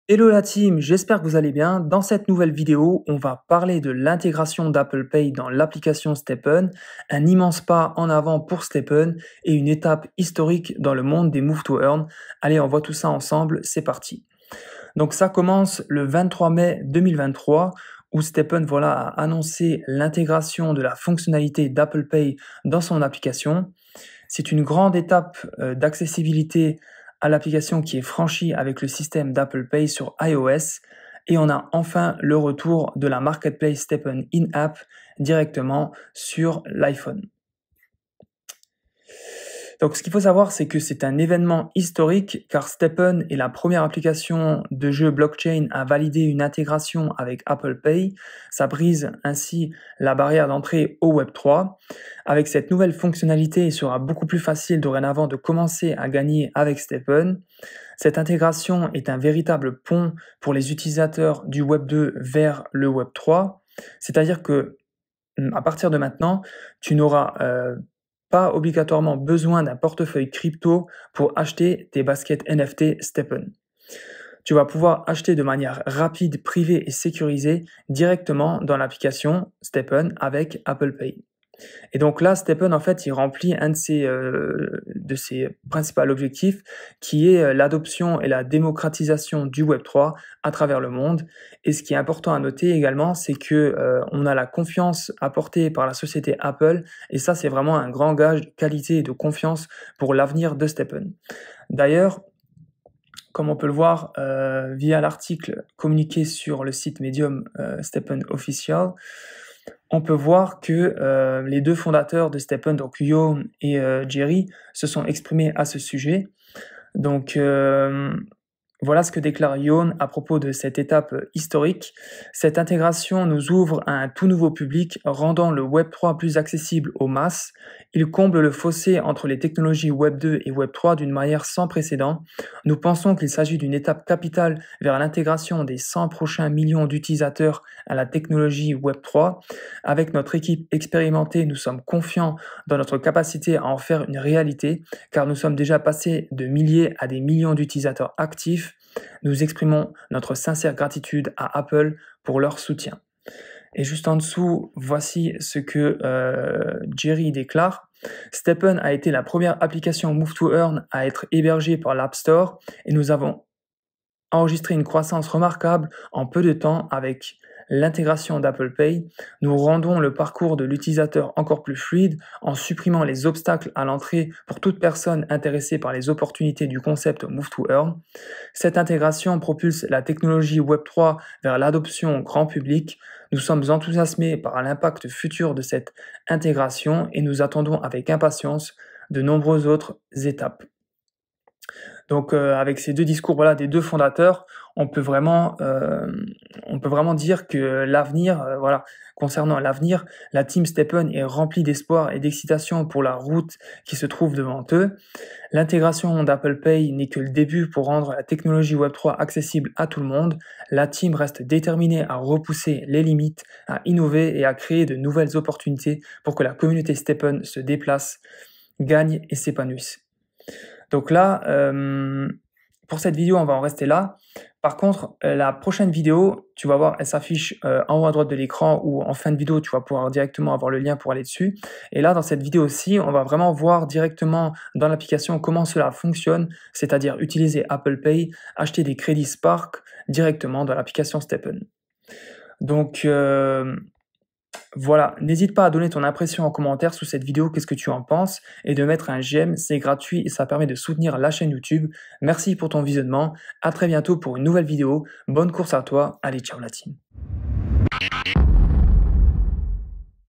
Hello la team, j'espère que vous allez bien. Dans cette nouvelle vidéo, on va parler de l'intégration d'Apple Pay dans l'application STEPN, un immense pas en avant pour STEPN et une étape historique dans le monde des Move to Earn. Allez, on voit tout ça ensemble, c'est parti. Donc ça commence le 23 mai 2023 où STEPN a annoncé l'intégration de la fonctionnalité d'Apple Pay dans son application. C'est une grande étape d'accessibilité à l'application qui est franchie avec le système d'Apple Pay sur iOS et on a enfin le retour de la marketplace STEPN in-app directement sur l'iPhone. Donc ce qu'il faut savoir, c'est que c'est un événement historique car STEPN est la première application de jeu blockchain à valider une intégration avec Apple Pay. Ça brise ainsi la barrière d'entrée au Web3. Avec cette nouvelle fonctionnalité, il sera beaucoup plus facile dorénavant de commencer à gagner avec STEPN. Cette intégration est un véritable pont pour les utilisateurs du Web 2 vers le Web 3. C'est-à-dire que à partir de maintenant, tu n'auras pas obligatoirement besoin d'un portefeuille crypto pour acheter tes baskets NFT STEPN. Tu vas pouvoir acheter de manière rapide, privée et sécurisée directement dans l'application STEPN avec Apple Pay. Et donc là, STEPN, en fait, il remplit un de ses principaux objectifs, qui est l'adoption et la démocratisation du Web3 à travers le monde. Et ce qui est important à noter également, c'est que on a la confiance apportée par la société Apple, et ça, c'est vraiment un grand gage de qualité et de confiance pour l'avenir de STEPN. D'ailleurs, comme on peut le voir via l'article communiqué sur le site Medium STEPN Official, on peut voir que les deux fondateurs de STEPN, donc Yoon et Jerry, se sont exprimés à ce sujet. Donc voilà ce que déclare Yoon à propos de cette étape historique. Cette intégration nous ouvre à un tout nouveau public, rendant le Web3 plus accessible aux masses. Il comble le fossé entre les technologies Web2 et Web3 d'une manière sans précédent. Nous pensons qu'il s'agit d'une étape capitale vers l'intégration des 100 prochains millions d'utilisateurs à la technologie Web3. Avec notre équipe expérimentée, nous sommes confiants dans notre capacité à en faire une réalité, car nous sommes déjà passés de milliers à des millions d'utilisateurs actifs. Nous exprimons notre sincère gratitude à Apple pour leur soutien. Et juste en dessous, voici ce que Jerry déclare. STEPN a été la première application Move to Earn à être hébergée par l'App Store et nous avons enregistré une croissance remarquable en peu de temps avec l'intégration d'Apple Pay. Nous rendons le parcours de l'utilisateur encore plus fluide en supprimant les obstacles à l'entrée pour toute personne intéressée par les opportunités du concept Move to Earn. Cette intégration propulse la technologie Web3 vers l'adoption grand public. Nous sommes enthousiasmés par l'impact futur de cette intégration et nous attendons avec impatience de nombreuses autres étapes. Donc avec ces deux discours des deux fondateurs, on peut vraiment dire que l'avenir, concernant l'avenir, la team STEPN est remplie d'espoir et d'excitation pour la route qui se trouve devant eux. L'intégration d'Apple Pay n'est que le début pour rendre la technologie Web3 accessible à tout le monde. La team reste déterminée à repousser les limites, à innover et à créer de nouvelles opportunités pour que la communauté STEPN se déplace, gagne et s'épanouisse. Donc là, pour cette vidéo, on va en rester là. Par contre, la prochaine vidéo, tu vas voir, elle s'affiche en haut à droite de l'écran ou en fin de vidéo, tu vas pouvoir directement avoir le lien pour aller dessus. Et là, dans cette vidéo-ci, on va vraiment voir directement dans l'application comment cela fonctionne, c'est-à-dire utiliser Apple Pay, acheter des crédits Spark directement dans l'application STEPN. Donc voilà, n'hésite pas à donner ton impression en commentaire sous cette vidéo, qu'est-ce que tu en penses, et de mettre un j'aime, c'est gratuit et ça permet de soutenir la chaîne YouTube. Merci pour ton visionnement, à très bientôt pour une nouvelle vidéo, bonne course à toi, allez ciao la team.